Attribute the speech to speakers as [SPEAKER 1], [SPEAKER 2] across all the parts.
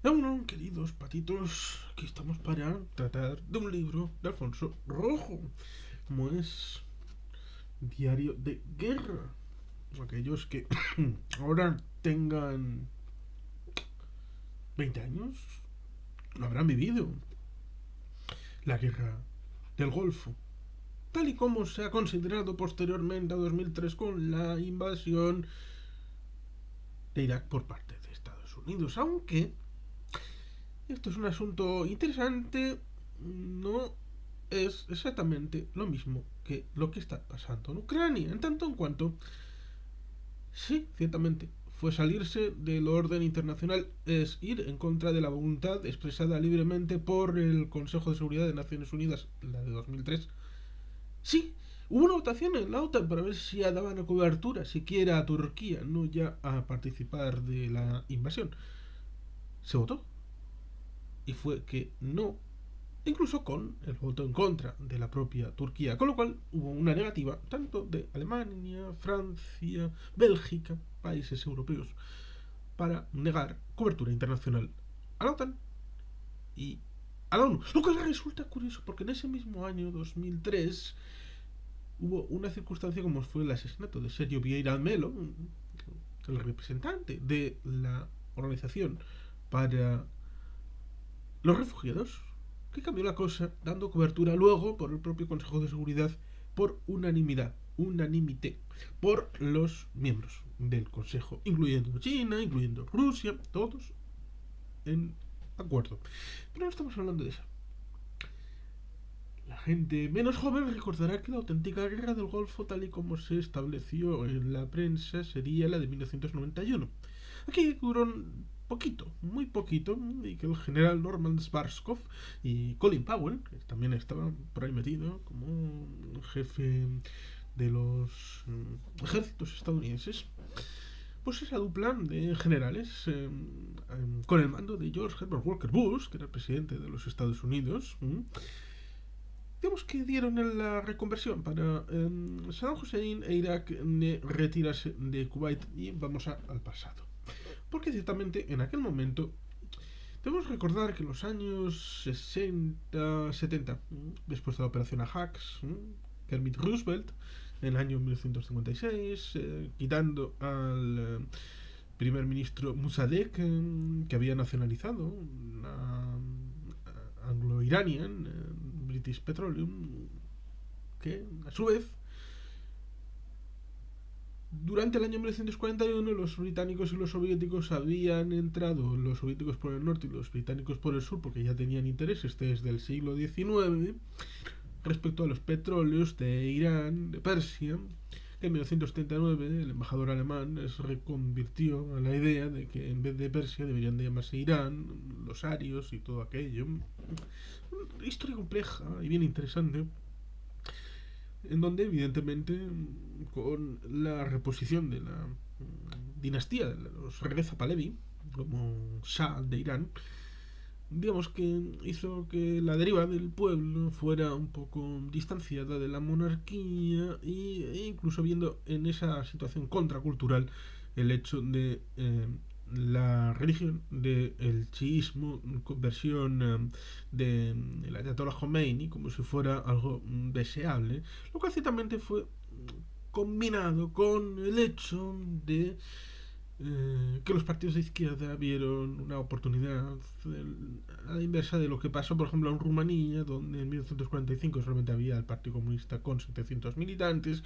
[SPEAKER 1] Bueno, queridos patitos, aquí estamos para tratar de un libro de Alfonso Rojo, como es Diario de Guerra. Aquellos que ahora tengan 20 años lo habrán vivido. La guerra del Golfo, tal y como se ha considerado posteriormente a 2003 con la invasión de Irak por parte de Estados Unidos. Aunque esto es un asunto interesante, no es exactamente lo mismo que lo que está pasando en Ucrania, en tanto en cuanto, sí, ciertamente, fue salirse del orden internacional, es ir en contra de la voluntad expresada libremente por el Consejo de Seguridad de Naciones Unidas, la de 2003. Sí, hubo una votación en la OTAN para ver si daban a cobertura siquiera a Turquía, no ya a participar de la invasión. Se votó y fue que no, incluso con el voto en contra de la propia Turquía, con lo cual hubo una negativa tanto de Alemania, Francia, Bélgica, países europeos, para negar cobertura internacional a la OTAN y a la ONU. Lo cual resulta curioso porque en ese mismo año 2003 hubo una circunstancia como fue el asesinato de Sergio Vieira Melo, el representante de la organización para los refugiados, que cambió la cosa dando cobertura luego por el propio Consejo de Seguridad por unanimité, por los miembros del Consejo, incluyendo China, incluyendo Rusia, todos en acuerdo. Pero no estamos hablando de eso. La gente menos joven recordará que la auténtica guerra del Golfo, tal y como se estableció en la prensa, sería la de 1991. Aquí duró poquito, muy poquito, y que el general Norman Schwarzkopf y Colin Powell, que también estaban por ahí metido como jefe de los ejércitos estadounidenses, pues esa dupla de generales con el mando de George Herbert Walker Bush, que era el presidente de los Estados Unidos, digamos que dieron en la reconversión para Saddam Hussein e Irak retirarse de Kuwait y vamos al pasado. Porque ciertamente en aquel momento debemos recordar que en los años 60, 70, después de la operación Ajax, Kermit Roosevelt, en el año 1956, quitando al primer ministro Mossadegh, que había nacionalizado una Anglo-Iranian, British Petroleum, que a su vez durante el año 1941 los británicos y los soviéticos habían entrado, los soviéticos por el norte y los británicos por el sur, porque ya tenían intereses desde el siglo XIX respecto a los petróleos de Irán, de Persia, que en 1979 el embajador alemán se reconvirtió a la idea de que en vez de Persia deberían de llamarse Irán, los arios y todo aquello. Una historia compleja y bien interesante, en donde evidentemente con la reposición de la dinastía de los Reza Pahlavi como Shah de Irán, digamos que hizo que la deriva del pueblo fuera un poco distanciada de la monarquía e incluso viendo en esa situación contracultural el hecho de la religión del chiismo, conversión del Ayatollah Khomeini como si fuera algo deseable, lo cual ciertamente fue combinado con el hecho de que los partidos de izquierda vieron una oportunidad a la inversa de lo que pasó, por ejemplo, en Rumanía, donde en 1945 solamente había el Partido Comunista con 700 militantes.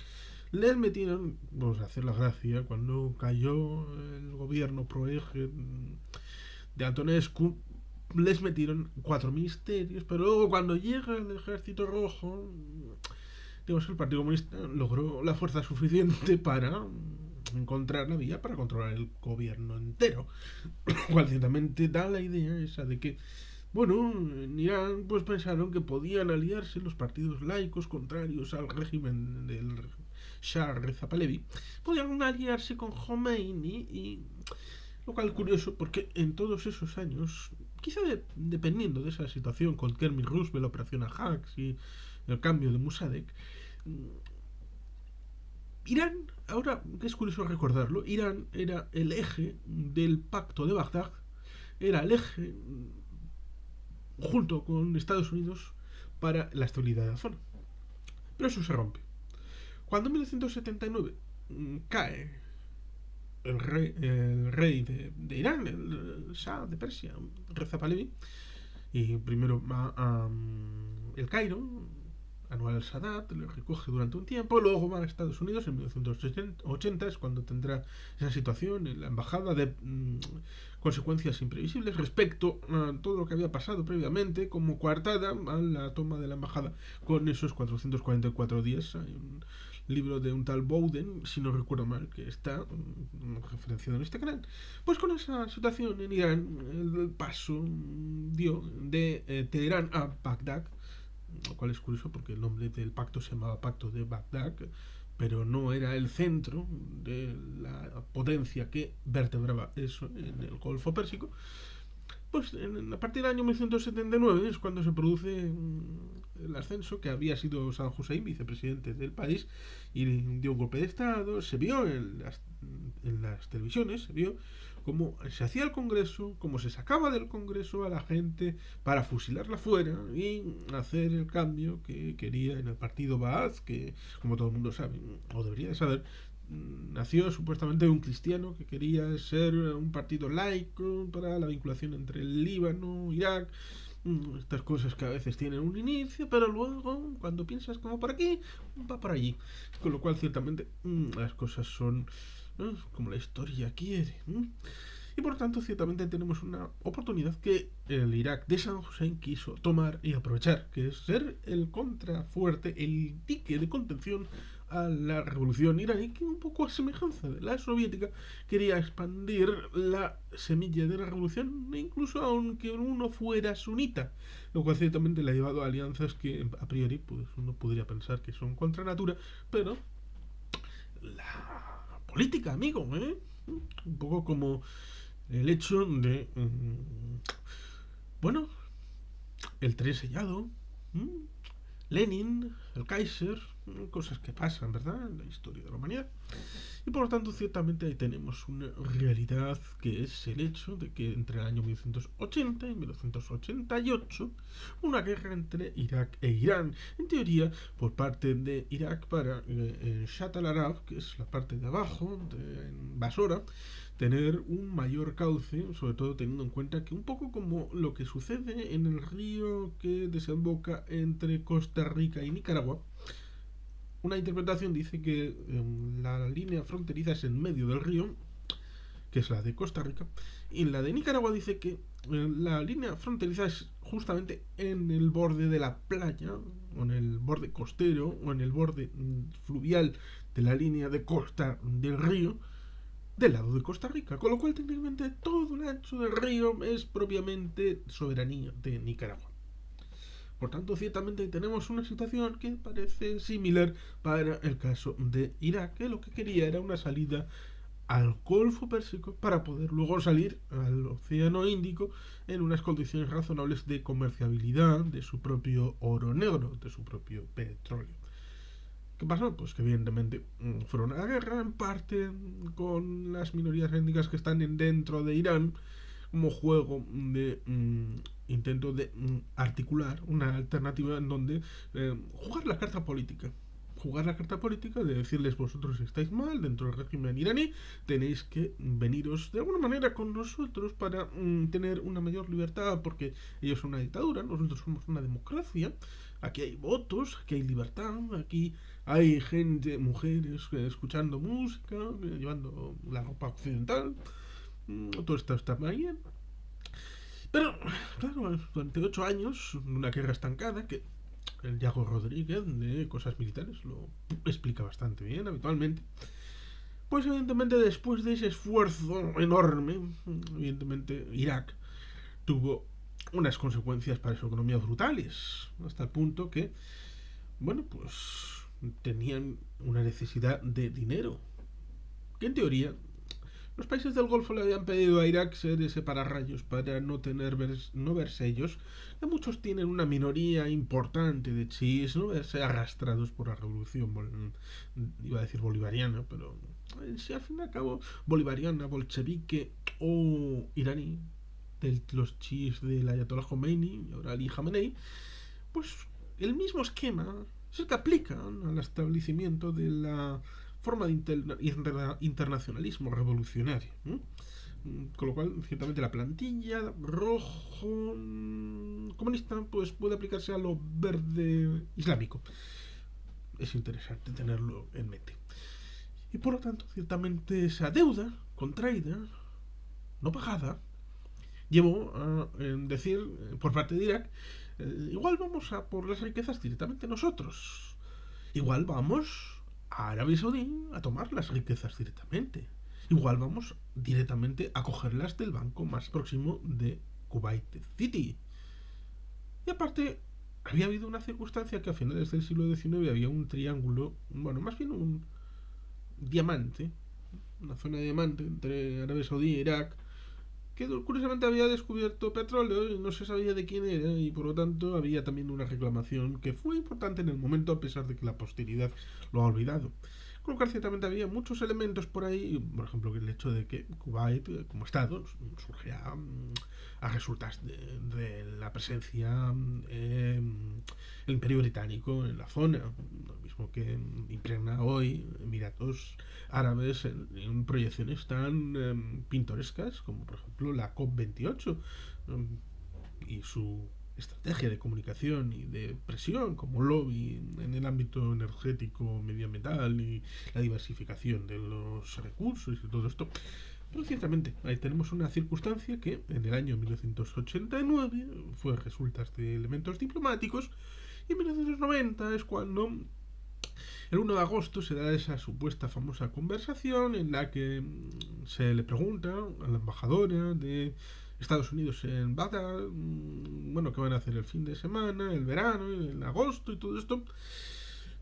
[SPEAKER 1] Les metieron, vamos a hacer la gracia, cuando cayó el gobierno pro-eje de Antonescu, les metieron 4 ministerios, pero luego cuando llega el ejército rojo, digamos que el Partido Comunista logró la fuerza suficiente para encontrar la vía para controlar el gobierno entero. Lo cual ciertamente da la idea esa de que, bueno, en Irán pues pensaron que podían aliarse los partidos laicos contrarios al régimen del Shah Reza Pahlavi, podían aliarse con Khomeini y lo cual es curioso porque en todos esos años, quizá dependiendo de esa situación con Kermit Roosevelt, la operación Ajax y el cambio de Mossadegh, Irán, ahora que es curioso recordarlo, Irán era el eje del pacto de Bagdad era el eje junto con Estados Unidos para la estabilidad de la zona. Pero eso se rompe. Cuando en 1979 cae el rey de Irán, el Shah de Persia, Reza Pahlavi, y primero va a El Cairo, Anwar al-Sadat, lo recoge durante un tiempo, luego va a Estados Unidos en 1980, es cuando tendrá esa situación en la embajada de consecuencias imprevisibles respecto a todo lo que había pasado previamente, como coartada a la toma de la embajada con esos 444 días. Hay un libro de un tal Bowden, si no recuerdo mal, que está referenciado en este canal. Pues con esa situación en Irán, el paso dio de Teherán a Bagdad, lo cual es curioso porque el nombre del pacto se llamaba Pacto de Bagdad, pero no era el centro de la potencia que vertebraba eso en el Golfo Pérsico. Pues a partir del año 1979 es cuando se produce el ascenso, que había sido Saddam Hussein, vicepresidente del país, y dio un golpe de Estado. Se vio en las televisiones, se vio cómo se hacía el Congreso, cómo se sacaba del Congreso a la gente para fusilarla fuera y hacer el cambio que quería en el partido Baath, que, como todo el mundo sabe, o debería de saber, nació supuestamente de un cristiano que quería ser un partido laico para la vinculación entre el Líbano, Irak, estas cosas que a veces tienen un inicio, pero luego, cuando piensas como por aquí, va por allí. Con lo cual, ciertamente, las cosas son como la historia quiere. Y por tanto, ciertamente tenemos una oportunidad que el Irak de Saddam Hussein quiso tomar y aprovechar, que es ser el contrafuerte, el dique de contención a la revolución iraní, que un poco a semejanza de la soviética quería expandir la semilla de la revolución, incluso aunque uno fuera sunita, lo cual ciertamente le ha llevado a alianzas que a priori pues, uno podría pensar que son contra natura, pero la política, amigo, un poco como el hecho de bueno, el tren sellado, Lenin, el Kaiser, cosas que pasan, ¿verdad?, en la historia de la humanidad. Y por lo tanto, ciertamente ahí tenemos una realidad, que es el hecho de que entre el año 1980 y 1988 una guerra entre Irak e Irán, en teoría por parte de Irak para Shatt al-Arab, que es la parte de abajo, de Basora, tener un mayor cauce, sobre todo teniendo en cuenta que un poco como lo que sucede en el río que desemboca entre Costa Rica y Nicaragua. Una interpretación dice que la línea fronteriza es en medio del río, que es la de Costa Rica, y la de Nicaragua dice que la línea fronteriza es justamente en el borde de la playa, o en el borde costero, o en el borde fluvial de la línea de costa del río, del lado de Costa Rica, con lo cual técnicamente todo el ancho del río es propiamente soberanía de Nicaragua. Por tanto, ciertamente tenemos una situación que parece similar para el caso de Irak, que lo que quería era una salida al Golfo Pérsico para poder luego salir al Océano Índico en unas condiciones razonables de comerciabilidad de su propio oro negro, de su propio petróleo. ¿Qué pasó? Pues que evidentemente fueron a la guerra en parte con las minorías étnicas que están dentro de Irán, como juego de intento de articular una alternativa en donde jugar la carta política. Jugar la carta política de decirles: vosotros estáis mal dentro del régimen iraní, tenéis que veniros de alguna manera con nosotros para tener una mayor libertad, porque ellos son una dictadura, nosotros somos una democracia. Aquí hay votos, aquí hay libertad, aquí hay gente, mujeres escuchando música, llevando la ropa occidental. Todo esto está bien. Pero, claro, durante 8 años, una guerra estancada, que el Yago Rodríguez de Cosas Militares lo explica bastante bien habitualmente, pues evidentemente después de ese esfuerzo enorme, evidentemente Irak tuvo unas consecuencias para su economía brutales, hasta el punto que, bueno, pues tenían una necesidad de dinero, que en teoría los países del Golfo le habían pedido a Irak ser ese pararrayos para no verse ellos, que muchos tienen una minoría importante de chiíes, no verse arrastrados por la revolución, iba a decir bolivariana, pero si al fin y al cabo bolivariana, bolchevique o iraní, de los chiíes del Ayatollah Khomeini y ahora Ali Khamenei, pues el mismo esquema es el que aplican al establecimiento de la forma de internacionalismo revolucionario. Con lo cual, ciertamente, la plantilla rojo comunista pues puede aplicarse a lo verde islámico. Es interesante tenerlo en mente. Y por lo tanto, ciertamente, esa deuda contraída, no pagada, llevó a decir por parte de Irak, igual vamos a por las riquezas directamente nosotros. Igual vamos a Arabia Saudí a tomar las riquezas directamente. Igual vamos directamente a cogerlas del banco más próximo de Kuwait City. Y aparte, había habido una circunstancia que a finales del siglo XIX había un triángulo, bueno, más bien un diamante, una zona de diamante entre Arabia Saudí e Irak, que curiosamente había descubierto petróleo y no se sabía de quién era, y por lo tanto había también una reclamación que fue importante en el momento, a pesar de que la posteridad lo ha olvidado. Con lo cual, ciertamente había muchos elementos por ahí, por ejemplo, el hecho de que Kuwait, como Estado, surge a resultas de la presencia el Imperio Británico en la zona, lo mismo que impregna hoy Emiratos Árabes en proyecciones tan pintorescas como, por ejemplo, la COP28 y su estrategia de comunicación y de presión como lobby en el ámbito energético, medioambiental y la diversificación de los recursos y todo esto. Pero ciertamente, ahí tenemos una circunstancia que en el año 1989 fue resultas de elementos diplomáticos, y en 1990 es cuando el 1 de agosto se da esa supuesta famosa conversación en la que se le pregunta a la embajadora de Estados Unidos en Bagdad, bueno, qué van a hacer el fin de semana, el verano, en agosto y todo esto.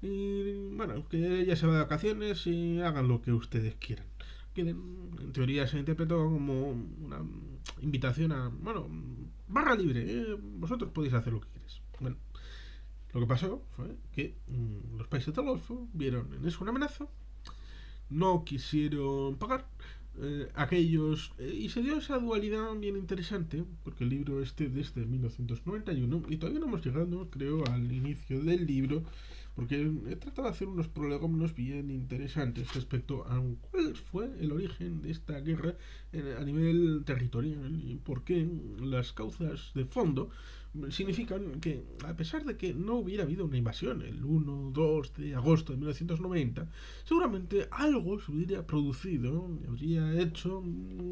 [SPEAKER 1] Y bueno, que ella se va de vacaciones y hagan lo que ustedes quieran. Que en teoría se interpretó como una invitación a, bueno, barra libre, vosotros podéis hacer lo que queréis. Bueno, lo que pasó fue que los países del Golfo vieron en eso una amenaza, no quisieron pagar aquellos, y se dio esa dualidad bien interesante, porque el libro este desde 1991 y todavía no hemos llegado, creo, al inicio del libro, porque he tratado de hacer unos prolegómenos bien interesantes respecto a cuál fue el origen de esta guerra a nivel territorial y por qué las causas de fondo significan que, a pesar de que no hubiera habido una invasión el 1-2 de agosto de 1990, seguramente algo se hubiera producido, habría hecho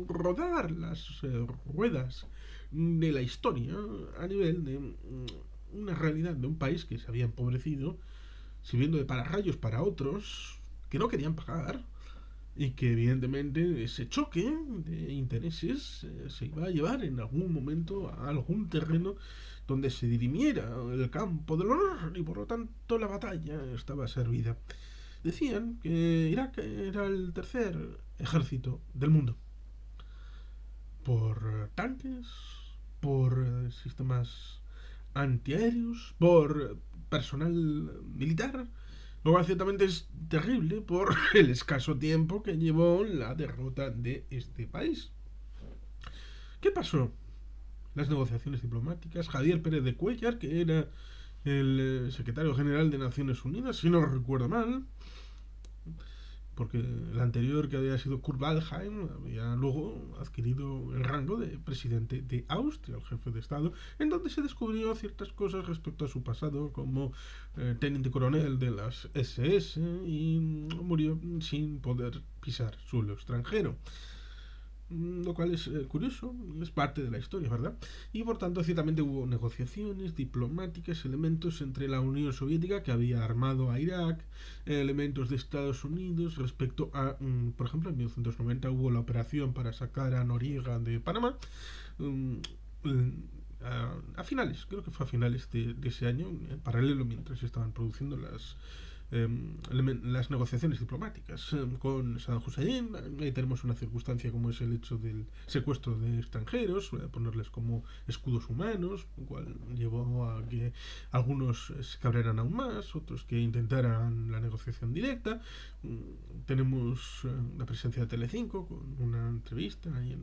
[SPEAKER 1] rodar las ruedas de la historia a nivel de una realidad de un país que se había empobrecido, sirviendo de pararrayos para otros que no querían pagar, y que evidentemente ese choque de intereses se iba a llevar en algún momento a algún terreno donde se dirimiera el campo del honor, y por lo tanto la batalla estaba servida. Decían que Irak era el tercer ejército del mundo, por tanques, por sistemas antiaéreos, por personal militar, lo cual ciertamente es terrible por el escaso tiempo que llevó la derrota de este país. ¿Qué pasó? Las negociaciones diplomáticas. Javier Pérez de Cuéllar, que era el secretario general de Naciones Unidas, si no recuerdo mal, porque el anterior, que había sido Kurt Waldheim, había luego adquirido el rango de presidente de Austria, el jefe de Estado, en donde se descubrió ciertas cosas respecto a su pasado como teniente coronel de las SS, y murió sin poder pisar suelo extranjero. Lo cual es curioso, es parte de la historia, ¿verdad? Y por tanto, ciertamente hubo negociaciones diplomáticas, elementos entre la Unión Soviética, que había armado a Irak, elementos de Estados Unidos respecto a, por ejemplo, en 1990 hubo la operación para sacar a Noriega de Panamá. A finales, creo que fue a finales de ese año, en paralelo, mientras se estaban produciendo las negociaciones diplomáticas con Saddam Hussein. Ahí tenemos una circunstancia como es el hecho del secuestro de extranjeros, ponerles como escudos humanos, lo cual llevó a que algunos se cabrearan aún más, otros que intentaran la negociación directa. Tenemos la presencia de Telecinco con una entrevista ahí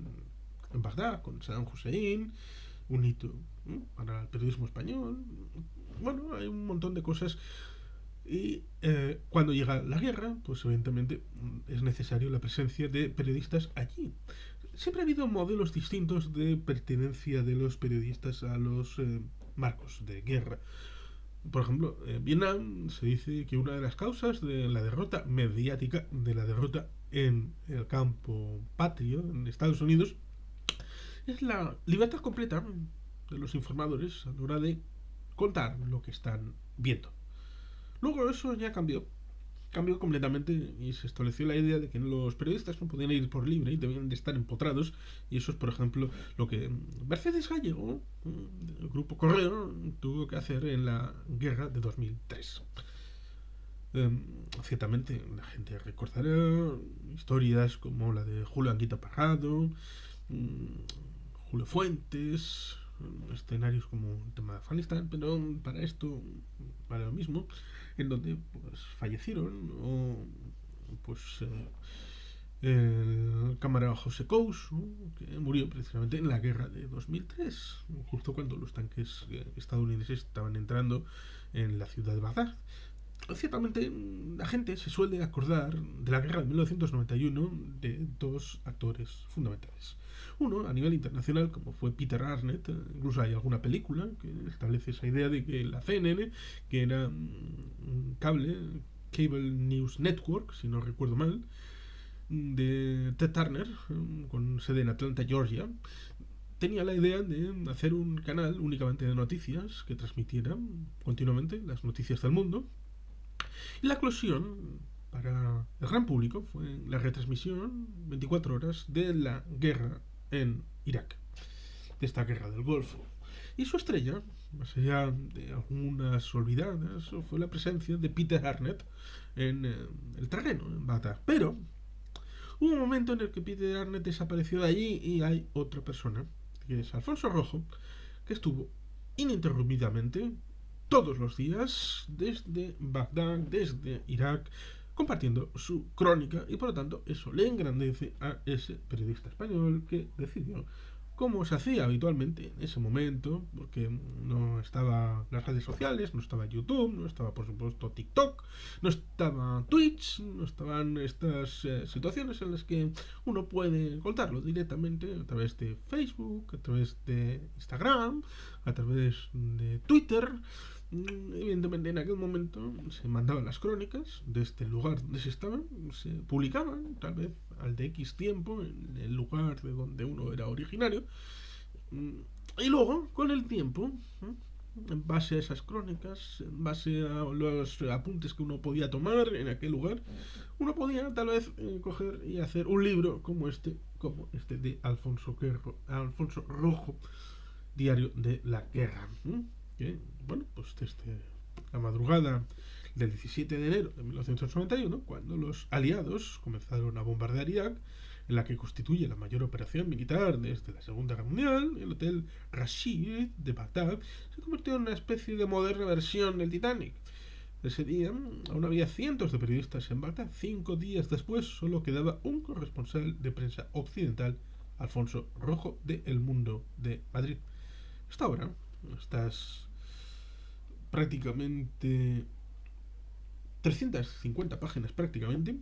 [SPEAKER 1] en Bagdad con Saddam Hussein, un hito para el periodismo español. Bueno, hay un montón de cosas. Y cuando llega la guerra, pues evidentemente es necesario la presencia de periodistas allí. Siempre ha habido modelos distintos de pertenencia de los periodistas a los marcos de guerra. Por ejemplo, en Vietnam se dice que una de las causas de la derrota mediática, de la derrota en el campo patrio, en Estados Unidos, es la libertad completa de los informadores a la hora de contar lo que están viendo. Luego eso ya cambió completamente y se estableció la idea de que los periodistas no podían ir por libre y debían de estar empotrados, y eso es, por ejemplo, lo que Mercedes Gallego, el grupo Correo, tuvo que hacer en la guerra de 2003. Ciertamente la gente recordará historias como la de Julio Anguita Parrado, Julio Fuentes, escenarios como el tema de Afganistán, pero para esto, para lo mismo, en donde pues fallecieron o pues el camarada José Cous, ¿no? Que murió precisamente en la guerra de 2003, justo cuando los tanques estadounidenses estaban entrando en la ciudad de Bagdad. Ciertamente la gente se suele acordar de la guerra de 1991 de dos actores fundamentales. Uno, a nivel internacional, como fue Peter Arnett, incluso hay alguna película que establece esa idea de que la CNN, que era un Cable News Network, si no recuerdo mal, de Ted Turner, con sede en Atlanta, Georgia, tenía la idea de hacer un canal únicamente de noticias que transmitiera continuamente las noticias del mundo. Y la eclosión para el gran público fue la retransmisión 24 horas de la guerra en Irak, de esta guerra del Golfo. Y su estrella, más allá de algunas olvidadas, fue la presencia de Peter Arnett en el terreno, en Bagdad. Pero hubo un momento en el que Peter Arnett desapareció de allí y hay otra persona, que es Alfonso Rojo, que estuvo ininterrumpidamente todos los días desde Bagdad, desde Irak, compartiendo su crónica, y por lo tanto eso le engrandece a ese periodista español que decidió, como se hacía habitualmente en ese momento, porque no estaba las redes sociales, no estaba YouTube, no estaba por supuesto TikTok, no estaba Twitch, no estaban estas situaciones en las que uno puede contarlo directamente a través de Facebook, a través de Instagram, a través de Twitter. Evidentemente en aquel momento se mandaban las crónicas desde el lugar donde se estaban, se publicaban tal vez al de X tiempo en el lugar de donde uno era originario, y luego con el tiempo, en base a esas crónicas, en base a los apuntes que uno podía tomar en aquel lugar, uno podía tal vez coger y hacer un libro como este de Alfonso Rojo, Diario de la Guerra. Que, bueno, pues desde la madrugada del 17 de enero de 1991, cuando los aliados comenzaron a bombardear Irak, en la que constituye la mayor operación militar desde la Segunda Guerra Mundial, el Hotel Rashid de Bagdad se convirtió en una especie de moderna versión del Titanic. Ese día aún había cientos de periodistas en Bagdad. 5 días después solo quedaba un corresponsal de prensa occidental, Alfonso Rojo, de El Mundo de Madrid. Hasta ahora, estas prácticamente 350 páginas prácticamente,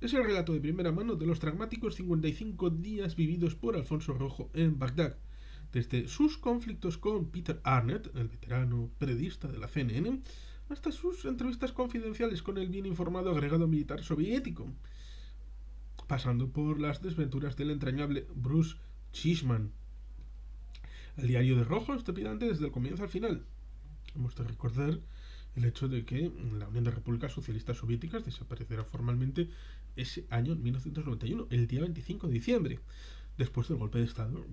[SPEAKER 1] es el relato de primera mano de los dramáticos 55 días vividos por Alfonso Rojo en Bagdad, desde sus conflictos con Peter Arnett, el veterano periodista de la CNN, hasta sus entrevistas confidenciales con el bien informado agregado militar soviético, pasando por las desventuras del entrañable Bruce Chisman. El diario de Rojo es trepidante desde el comienzo al final. Hemos de recordar el hecho de que la Unión de Repúblicas Socialistas Soviéticas desaparecerá formalmente ese año, en 1991, el día 25 de diciembre, después del golpe de Estado,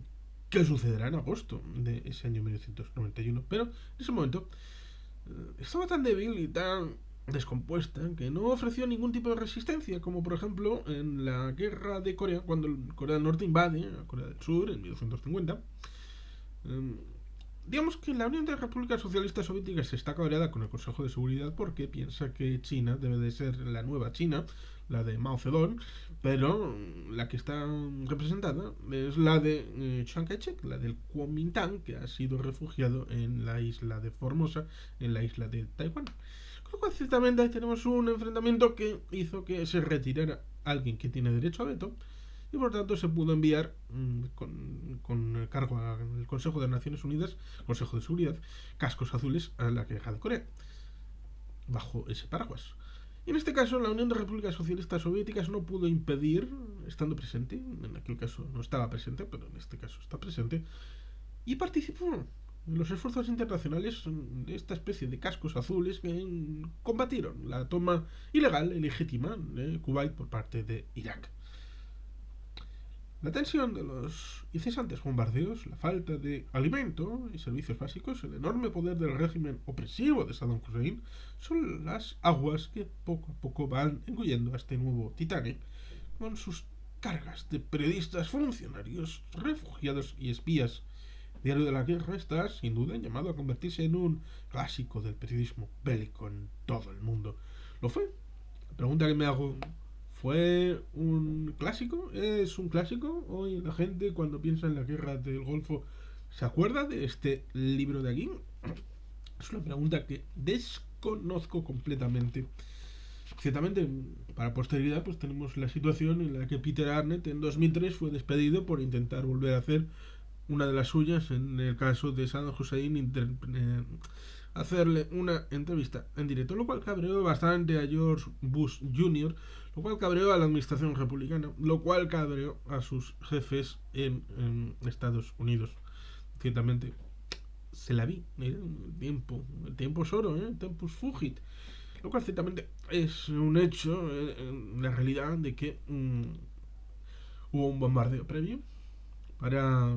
[SPEAKER 1] que sucederá en agosto de ese año 1991. Pero en ese momento estaba tan débil y tan descompuesta que no ofreció ningún tipo de resistencia, como por ejemplo en la guerra de Corea, cuando Corea del Norte invade a Corea del Sur en 1950. Digamos que la Unión de Repúblicas Socialistas Soviéticas está cabreada con el Consejo de Seguridad porque piensa que China debe de ser la nueva China, la de Mao Zedong, pero la que está representada es la de Chiang Kai-shek, la del Kuomintang, que ha sido refugiado en la isla de Formosa, en la isla de Taiwán. Con lo cual, ciertamente, ahí tenemos un enfrentamiento que hizo que se retirara alguien que tiene derecho a veto y por tanto se pudo enviar con cargo al Consejo de Naciones Unidas, Consejo de Seguridad, cascos azules a la guerra de Corea, bajo ese paraguas. Y en este caso, la Unión de Repúblicas Socialistas Soviéticas no pudo impedir, estando presente, en aquel caso no estaba presente, pero en este caso está presente, y participó en los esfuerzos internacionales de esta especie de cascos azules que combatieron la toma ilegal y legítima de Kuwait por parte de Irak. La tensión de los incesantes bombardeos, la falta de alimento y servicios básicos, el enorme poder del régimen opresivo de Saddam Hussein son las aguas que poco a poco van engullendo a este nuevo Titanic con sus cargas de periodistas, funcionarios, refugiados y espías. Diario de la Guerra está, sin duda, llamado a convertirse en un clásico del periodismo bélico en todo el mundo. ¿Lo fue? La pregunta que me hago: ¿fue un clásico? ¿Es un clásico? Hoy la gente, cuando piensa en la guerra del Golfo, ¿se acuerda de este libro de aquí? Es una pregunta que desconozco completamente. Ciertamente, para posteridad, pues tenemos la situación en la que Peter Arnett en 2003 fue despedido por intentar volver a hacer una de las suyas en el caso de Saddam Hussein, hacerle una entrevista en directo, lo cual cabreó bastante a George Bush Jr., lo cual cabreó a la administración republicana, lo cual cabreó a sus jefes en Estados Unidos. Ciertamente se la vi, el tiempo es oro, tempus fugit, lo cual ciertamente es un hecho, en la realidad, de que hubo un bombardeo previo para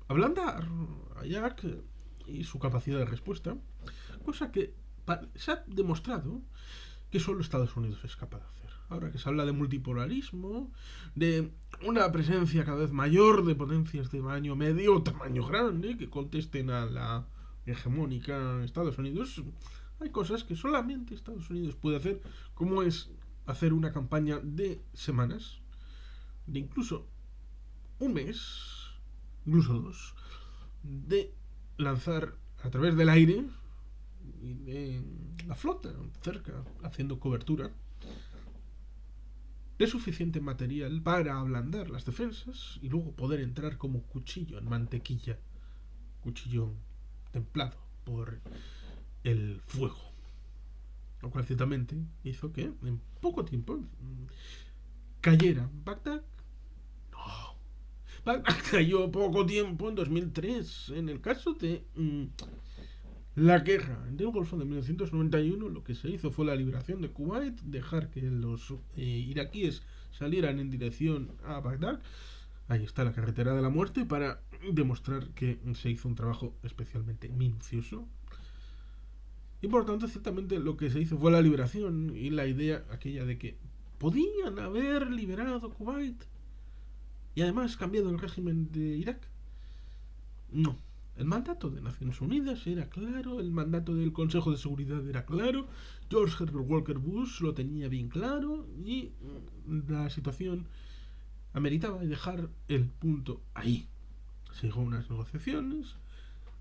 [SPEAKER 1] ablandar a Irak y su capacidad de respuesta, cosa que se ha demostrado que solo Estados Unidos es capaz de hacer. Ahora que se habla de multipolarismo, de una presencia cada vez mayor de potencias de tamaño medio o tamaño grande que contesten a la hegemónica Estados Unidos, hay cosas que solamente Estados Unidos puede hacer, como es hacer una campaña de semanas, de incluso un mes, incluso dos, de lanzar a través del aire y de la flota cerca, haciendo cobertura, de suficiente material para ablandar las defensas y luego poder entrar como cuchillo en mantequilla, cuchillo templado por el fuego. Lo cual ciertamente hizo que en poco tiempo cayera Bagdad. No, Bagdad cayó poco tiempo, en 2003, en el caso de la guerra del Golfo de 1991. Lo que se hizo fue la liberación de Kuwait, dejar que los iraquíes salieran en dirección a Bagdad. Ahí está la carretera de la muerte, para demostrar que se hizo un trabajo especialmente minucioso. Y por tanto, ciertamente lo que se hizo fue la liberación y la idea aquella de que podían haber liberado Kuwait y además cambiado el régimen de Irak. No. El mandato de Naciones Unidas era claro, el mandato del Consejo de Seguridad era claro, George Herbert Walker Bush lo tenía bien claro y la situación ameritaba dejar el punto ahí. Se llegó a unas negociaciones,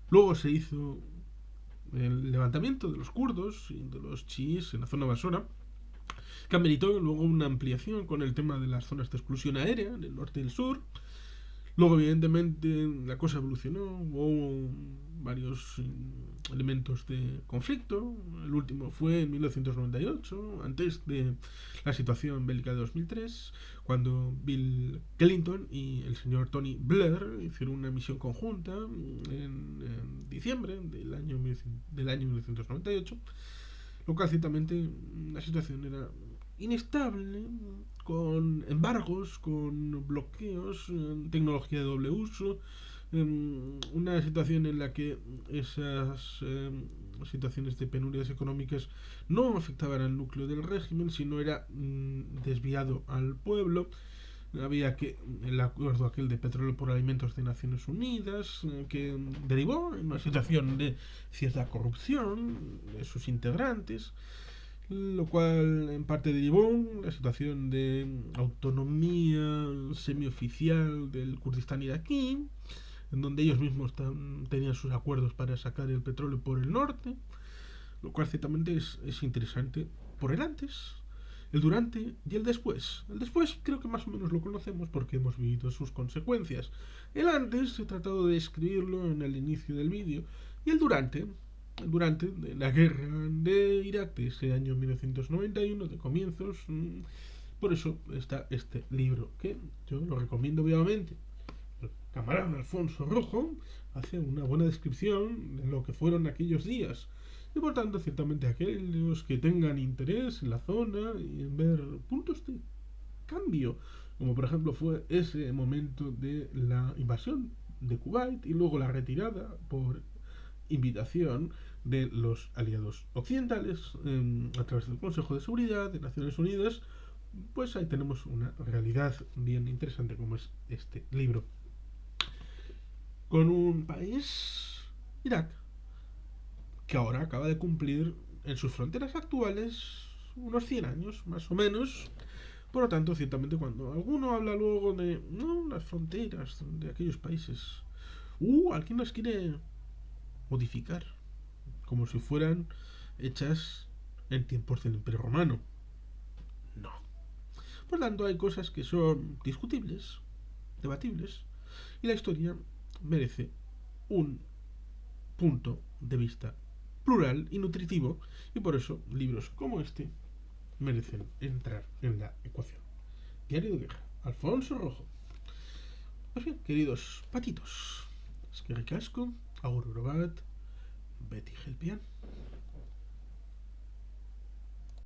[SPEAKER 1] luego se hizo el levantamiento de los kurdos y de los chiíes en la zona basora, que ameritó luego una ampliación con el tema de las zonas de exclusión aérea en el norte y el sur. Luego, evidentemente, la cosa evolucionó, hubo varios elementos de conflicto. El último fue en 1998, antes de la situación bélica de 2003, cuando Bill Clinton y el señor Tony Blair hicieron una misión conjunta en diciembre del año 1998, lo cual ciertamente la situación era inestable, con embargos, con bloqueos, tecnología de doble uso, una situación en la que esas situaciones de penurias económicas no afectaban al núcleo del régimen, sino era desviado al pueblo. Había que el acuerdo aquel de petróleo por alimentos de Naciones Unidas, que derivó en una situación de cierta corrupción de sus integrantes. lo cual en parte derivó la situación de autonomía semioficial del Kurdistán iraquí, en donde ellos mismos tenían sus acuerdos para sacar el petróleo por el norte, lo cual ciertamente es interesante por el antes, el durante y el después. El después creo que más o menos lo conocemos porque hemos vivido sus consecuencias. El antes he tratado de describirlo en el inicio del vídeo, y el durante de la guerra de Irak de ese año 1991, de comienzos. Por eso está este libro, que yo lo recomiendo vivamente. El camarada Alfonso Rojo hace una buena descripción de lo que fueron aquellos días. Y por tanto, ciertamente aquellos que tengan interés en la zona y en ver puntos de cambio, como por ejemplo fue ese momento de la invasión de Kuwait y luego la retirada por invitación de los aliados occidentales a través del Consejo de Seguridad de Naciones Unidas, pues ahí tenemos una realidad bien interesante como es este libro. Con un país, Irak, que ahora acaba de cumplir en sus fronteras actuales unos 100 años, más o menos. Por lo tanto, ciertamente cuando alguno habla luego de no, las fronteras de aquellos países, alguien las quiere modificar, como si fueran hechas en tiempos del Imperio Romano. No. Por tanto, hay cosas que son discutibles, debatibles, y la historia merece un punto de vista plural y nutritivo, y por eso libros como este merecen entrar en la ecuación. Diario de guerra, Alfonso Rojo. Pues bien, queridos patitos, es que ricasco, agur bat, Betty Gelpian.